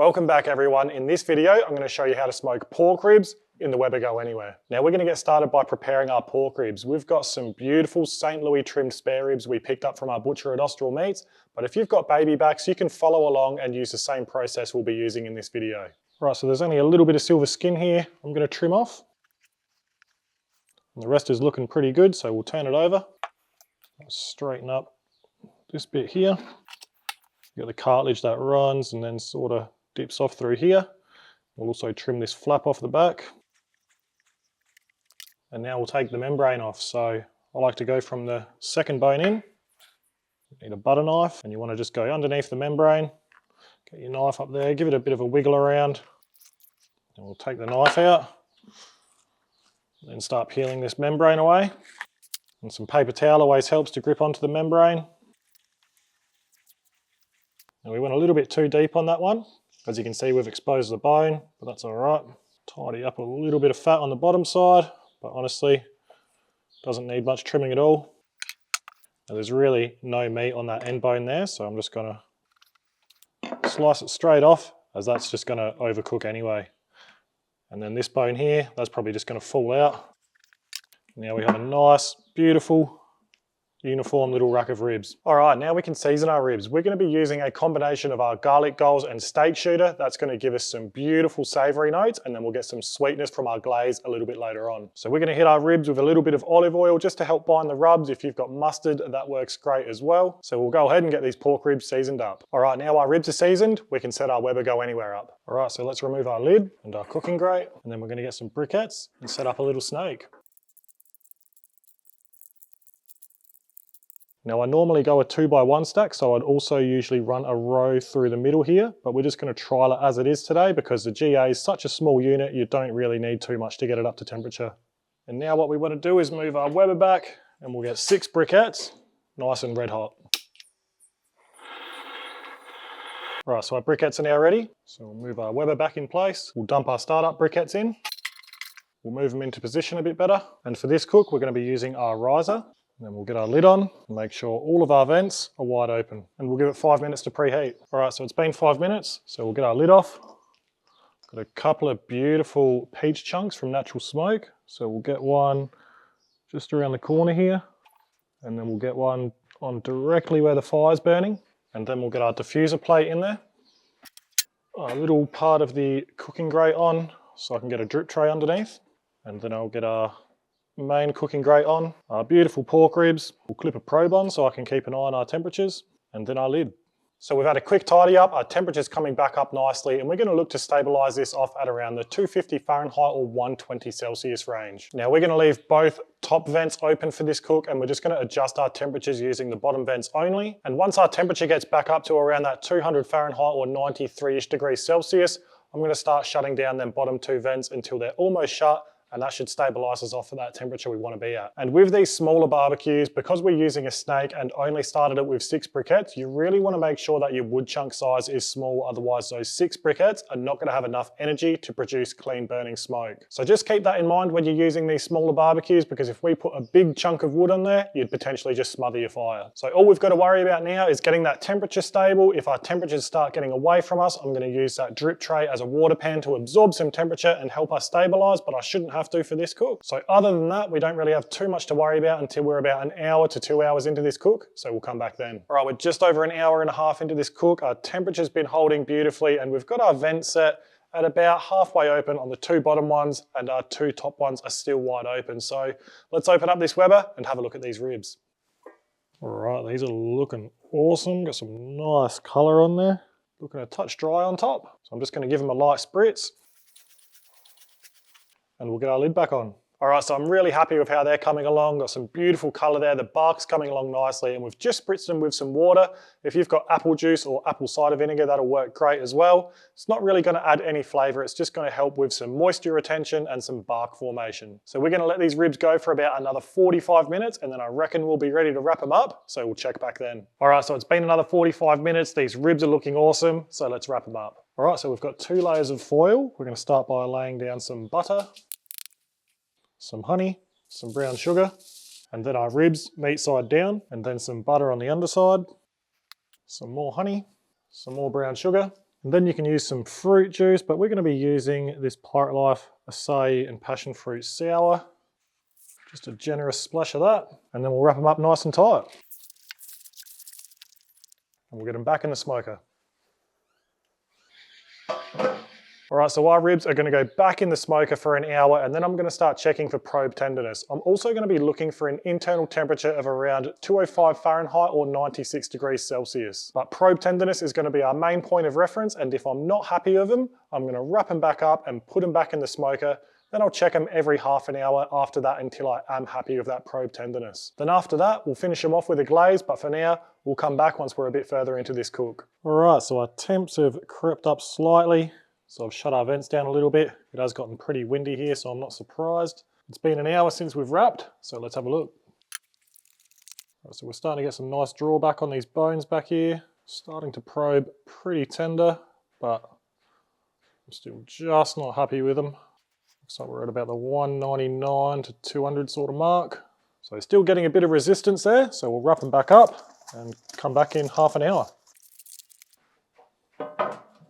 Welcome back everyone. In this video, I'm going to show you how to smoke pork ribs in the Weber Go Anywhere. Now we're going to get started by preparing our pork ribs. We've got some beautiful St. Louis trimmed spare ribs we picked up from our butcher at Austral Meats, but if you've got baby backs, you can follow along and use the same process we'll be using in this video. Right, so there's only a little bit of silver skin here I'm going to trim off. And the rest is looking pretty good, so we'll turn it over. Straighten up this bit here. You've got the cartilage that runs and then sort of dips off through here. We'll also trim this flap off the back. And now we'll take the membrane off. So I like to go from the second bone in. You need a butter knife and you want to just go underneath the membrane. Get your knife up there, give it a bit of a wiggle around. And we'll take the knife out. Then start peeling this membrane away. And some paper towel always helps to grip onto the membrane. And we went a little bit too deep on that one. As you can see, we've exposed the bone, but that's all right. Tidy up a little bit of fat on the bottom side, but honestly, doesn't need much trimming at all. Now, there's really no meat on that end bone there, so I'm just gonna slice it straight off, as that's just gonna overcook anyway. And then this bone here, that's probably just gonna fall out. Now we have a nice, beautiful, uniform little rack of ribs. All right, now we can season our ribs. We're going to be using a combination of our garlic galls and steak shooter. That's going to give us some beautiful savory notes, and then we'll get some sweetness from our glaze a little bit later on. So we're going to hit our ribs with a little bit of olive oil just to help bind the rubs. If you've got mustard, that works great as well. So we'll go ahead and get these pork ribs seasoned up. All right, now our ribs are seasoned, we can set our Weber Go Anywhere up. All right, so let's remove our lid and our cooking grate, and then we're going to get some briquettes and set up a little snake. Now I normally go a 2x1 stack, so I'd also usually run a row through the middle here, but we're just going to trial it as it is today because the GA is such a small unit, you don't really need too much to get it up to temperature. And now what we want to do is move our Weber back, and we'll get 6 briquettes, nice and red hot. Right, so our briquettes are now ready. So we'll move our Weber back in place. We'll dump our startup briquettes in. We'll move them into position a bit better. And for this cook, we're going to be using our riser. And then we'll get our lid on and make sure all of our vents are wide open. And we'll give it 5 minutes to preheat. All right, so it's been 5 minutes. So we'll get our lid off. Got a couple of beautiful peach chunks from Natural Smoke. So we'll get one just around the corner here. And then we'll get one on directly where the fire's burning. And then we'll get our diffuser plate in there. A little part of the cooking grate on so I can get a drip tray underneath. And then I'll get our main cooking grate on, our beautiful pork ribs. We'll clip a probe on so I can keep an eye on our temperatures, and then our lid. So we've had a quick tidy up, our temperature's coming back up nicely, and we're going to look to stabilize this off at around the 250 Fahrenheit or 120 Celsius range. Now we're going to leave both top vents open for this cook, and we're just going to adjust our temperatures using the bottom vents only. And once our temperature gets back up to around that 200 Fahrenheit or 93-ish degrees Celsius, I'm going to start shutting down them bottom 2 vents until they're almost shut, and that should stabilize us off at that temperature we want to be at. And with these smaller barbecues, because we're using a snake and only started it with 6 briquettes, you really want to make sure that your wood chunk size is small, otherwise those 6 briquettes are not going to have enough energy to produce clean burning smoke. So just keep that in mind when you're using these smaller barbecues, because if we put a big chunk of wood on there, you'd potentially just smother your fire. So all we've got to worry about now is getting that temperature stable. If our temperatures start getting away from us, I'm going to use that drip tray as a water pan to absorb some temperature and help us stabilize, but I shouldn't have to for this cook. So other than that, we don't really have too much to worry about until we're about an hour to 2 hours into this cook. So we'll come back then. All right, we're just over an hour and a half into this cook. Our temperature's been holding beautifully, and we've got our vent set at about halfway open on the 2 bottom ones, and our 2 top ones are still wide open. So let's open up this Weber and have a look at these ribs. All right, these are looking awesome. Got some nice color on there. Looking a touch dry on top. So I'm just going to give them a light spritz, and we'll get our lid back on. All right, so I'm really happy with how they're coming along. Got some beautiful color there. The bark's coming along nicely, and we've just spritzed them with some water. If you've got apple juice or apple cider vinegar, that'll work great as well. It's not really gonna add any flavor. It's just gonna help with some moisture retention and some bark formation. So we're gonna let these ribs go for about another 45 minutes, and then I reckon we'll be ready to wrap them up. So we'll check back then. All right, so it's been another 45 minutes. These ribs are looking awesome. So let's wrap them up. All right, so we've got 2 layers of foil. We're gonna start by laying down some butter, some honey, some brown sugar, and then our ribs meat side down, and then some butter on the underside, some more honey, some more brown sugar, And then you can use some fruit juice, but we're going to be using this Pirate Life acai and passion fruit sour. Just a generous splash of that, and then we'll wrap them up nice and tight. And we'll get them back in the smoker. All right, so our ribs are going to go back in the smoker for an hour, and then I'm going to start checking for probe tenderness. I'm also going to be looking for an internal temperature of around 205 Fahrenheit or 96 degrees Celsius. But probe tenderness is going to be our main point of reference, and if I'm not happy with them, I'm going to wrap them back up and put them back in the smoker. Then I'll check them every half an hour after that until I am happy with that probe tenderness. Then after that, we'll finish them off with a glaze, but for now, we'll come back once we're a bit further into this cook. All right, so our temps have crept up slightly. So I've shut our vents down a little bit. It has gotten pretty windy here, so I'm not surprised. It's been an hour since we've wrapped, so let's have a look. Right, so we're starting to get some nice drawback on these bones back here. Starting to probe pretty tender, but I'm still just not happy with them. Looks like we're at about the 199 to 200 sort of mark. So still getting a bit of resistance there, so we'll wrap them back up and come back in half an hour.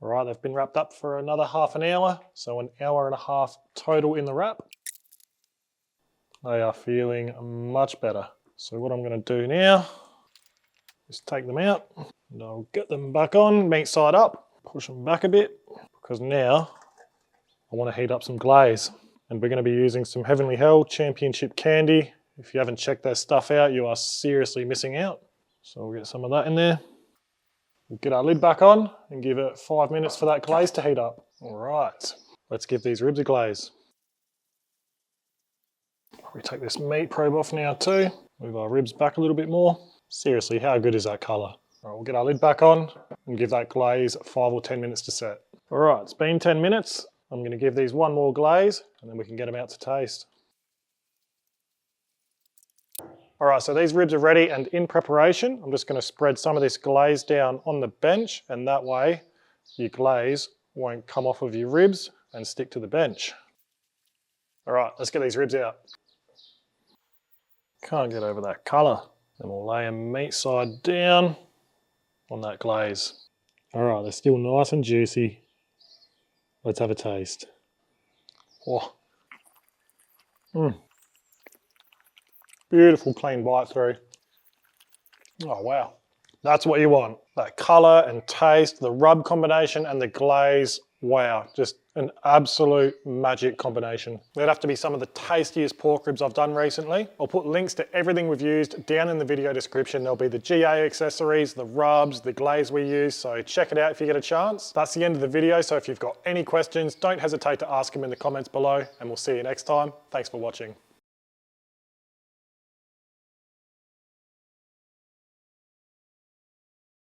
All right, they've been wrapped up for another half an hour, so an hour and a half total in the wrap. They are feeling much better. So what I'm going to do now is take them out and I'll get them back on, meat side up, push them back a bit, because now I want to heat up some glaze. And we're going to be using some Heavenly Hell Championship candy. If you haven't checked their stuff out, you are seriously missing out. So we'll get some of that in there. We'll get our lid back on and give it 5 minutes for that glaze to heat up. All right, let's give these ribs a glaze. We take this meat probe off now too. Move our ribs back a little bit more. Seriously, how good is that colour? All right, we'll get our lid back on and give that glaze 5 or 10 minutes to set. All right, it's been 10 minutes. I'm going to give these one more glaze and then we can get them out to taste. All right, so these ribs are ready, and in preparation, I'm just going to spread some of this glaze down on the bench, and that way your glaze won't come off of your ribs and stick to the bench. All right, let's get these ribs out. Can't get over that colour. Then we'll lay them meat side down on that glaze. All right, they're still nice and juicy. Let's have a taste. Oh. Beautiful clean bite through. Oh wow, that's what you want. That colour and taste, the rub combination and the glaze, wow, just an absolute magic combination. That'd have to be some of the tastiest pork ribs I've done recently. I'll put links to everything we've used down in the video description. There'll be the GA accessories, the rubs, the glaze we use, so check it out if you get a chance. That's the end of the video, so if you've got any questions, don't hesitate to ask them in the comments below, and we'll see you next time. Thanks for watching.